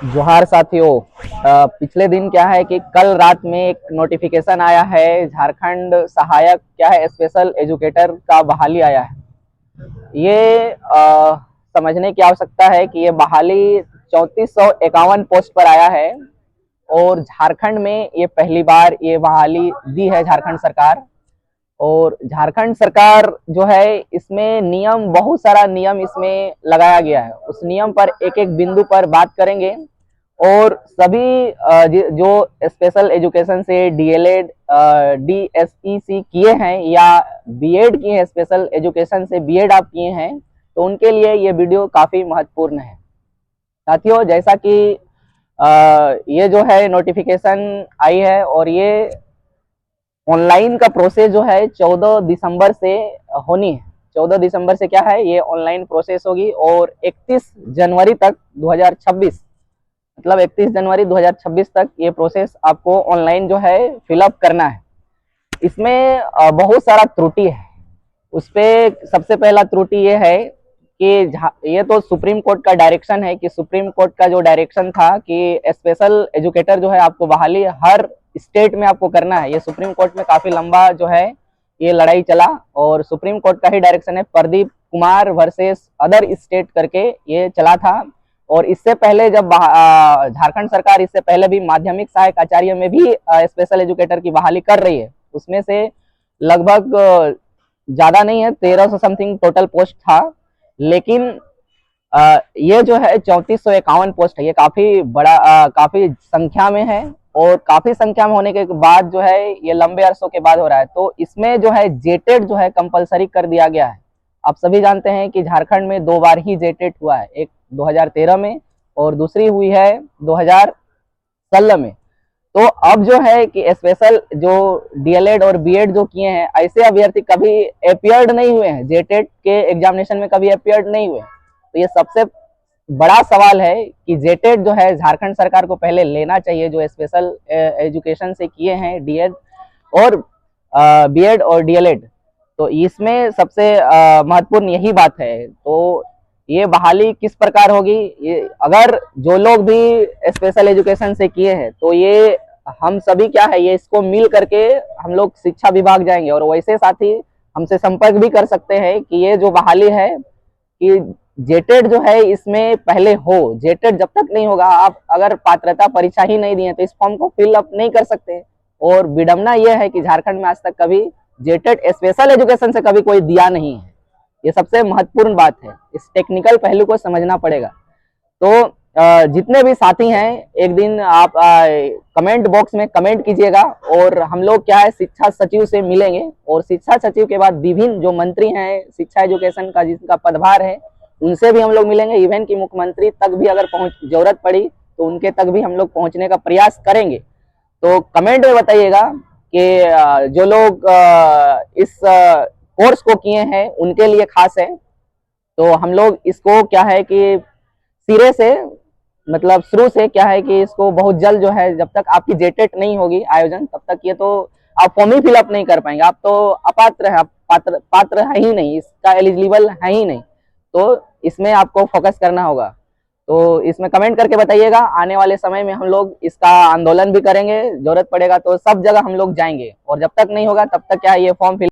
जोहार साथियों। पिछले दिन क्या है कि कल रात में एक नोटिफिकेशन आया है, झारखंड सहायक क्या है स्पेशल एजुकेटर का बहाली आया है। ये समझने की आवश्यकता है कि ये बहाली 3451 पोस्ट पर आया है और झारखंड में ये पहली बार ये बहाली दी है झारखंड सरकार। और झारखंड सरकार जो है इसमें नियम, बहुत सारा नियम इसमें लगाया गया है। उस नियम पर एक एक बिंदु पर बात करेंगे और सभी जो स्पेशल एजुकेशन से डीएलएड डीएसईसी किए हैं या बीएड किए हैं, स्पेशल एजुकेशन से बीएड आप किए हैं, तो उनके लिए ये वीडियो काफ़ी महत्वपूर्ण है। साथियों, जैसा कि ये जो है नोटिफिकेशन आई है और ये ऑनलाइन का प्रोसेस जो है 14 दिसंबर से होनी है। 14 दिसंबर से क्या है, ये ऑनलाइन प्रोसेस होगी और 31 जनवरी तक 2026, मतलब 31 जनवरी 2026 तक ये प्रोसेस आपको ऑनलाइन जो है फिलअप करना है। इसमें बहुत सारा त्रुटि है। उस पर सबसे पहला त्रुटि ये है कि ये तो सुप्रीम कोर्ट का डायरेक्शन है कि सुप्रीम कोर्ट का जो डायरेक्शन था कि स्पेशल एजुकेटर जो है आपको बहाली हर स्टेट में आपको करना है। ये सुप्रीम कोर्ट में काफ़ी लंबा जो है ये लड़ाई चला और सुप्रीम कोर्ट का ही डायरेक्शन है, Pradeep Kumar versus other state करके ये चला था। और इससे पहले जब झारखंड सरकार इससे पहले भी माध्यमिक सहायक आचार्य में भी स्पेशल एजुकेटर की बहाली कर रही है। उसमें से लगभग ज़्यादा नहीं है, 1300 समथिंग टोटल पोस्ट था, लेकिन ये जो है 3451 पोस्ट है। ये काफ़ी बड़ा काफ़ी संख्या में है और काफ़ी संख्या में होने के बाद जो है ये लंबे अरसों के बाद हो रहा है। तो इसमें जो है जेटेड जो है कंपलसरी कर दिया गया है। आप सभी जानते हैं कि झारखंड में 2 बार ही जेटेड हुआ है, एक 2013 में और दूसरी हुई है 2016 में। तो अब जो है कि स्पेशल जो डीएलएड और बीएड जो किए हैं, ऐसे अभ्यर्थी कभी अपियर्ड नहीं हुए हैं, जेटेड के एग्जामिनेशन में कभी अपियर्ड नहीं हुए। तो ये सबसे बड़ा सवाल है कि जेटेड जो है झारखंड सरकार को पहले लेना चाहिए, जो स्पेशल एजुकेशन से किए हैं डीएड और बीएड और डीएलएड। तो इसमें सबसे महत्वपूर्ण यही बात है। तो ये बहाली किस प्रकार होगी, ये अगर जो लोग भी स्पेशल एजुकेशन से किए हैं तो ये हम सभी क्या है, ये इसको मिल करके हम लोग शिक्षा विभाग जाएंगे और वैसे साथ ही हमसे संपर्क भी कर सकते हैं कि ये जो बहाली है कि जेटेड जो है इसमें पहले हो। जेटेड जब तक नहीं होगा, आप अगर पात्रता परीक्षा ही नहीं दिए तो इस फॉर्म को फिल अप नहीं कर सकते। और विडम्बना यह है कि झारखंड में आज तक कभी जेटेड स्पेशल एजुकेशन से कभी कोई दिया नहीं है। ये सबसे महत्वपूर्ण बात है, इस टेक्निकल पहलू को समझना पड़ेगा। तो जितने भी साथी हैं, एक दिन आप कमेंट बॉक्स में कमेंट कीजिएगा और हम लोग क्या है शिक्षा सचिव से मिलेंगे और शिक्षा सचिव के बाद विभिन्न जो मंत्री हैं शिक्षा एजुकेशन का जिसका पदभार है उनसे भी हम लोग मिलेंगे। इवन की मुख्यमंत्री तक भी अगर जरूरत पड़ी तो उनके तक भी हम लोग पहुंचने का प्रयास करेंगे। तो कमेंट में बताइएगा कि जो लोग इस कोर्स को किए हैं उनके लिए खास है। तो हम लोग इसको क्या है कि सिरे से, मतलब शुरू से क्या है कि इसको बहुत जल्द जो है, जब तक आपकी जेटेट नहीं होगी आयोजन तब तक ये तो आप फॉर्म ही फिलअप नहीं कर पाएंगे। आप तो अपात्र है, पात्र है ही नहीं, इसका एलिजिबल है ही नहीं। तो इसमें आपको फोकस करना होगा। तो इसमें कमेंट करके बताइएगा। आने वाले समय में हम लोग इसका आंदोलन भी करेंगे, जरूरत पड़ेगा तो सब जगह हम लोग जाएंगे और जब तक नहीं होगा तब तक क्या है ये फॉर्म फिल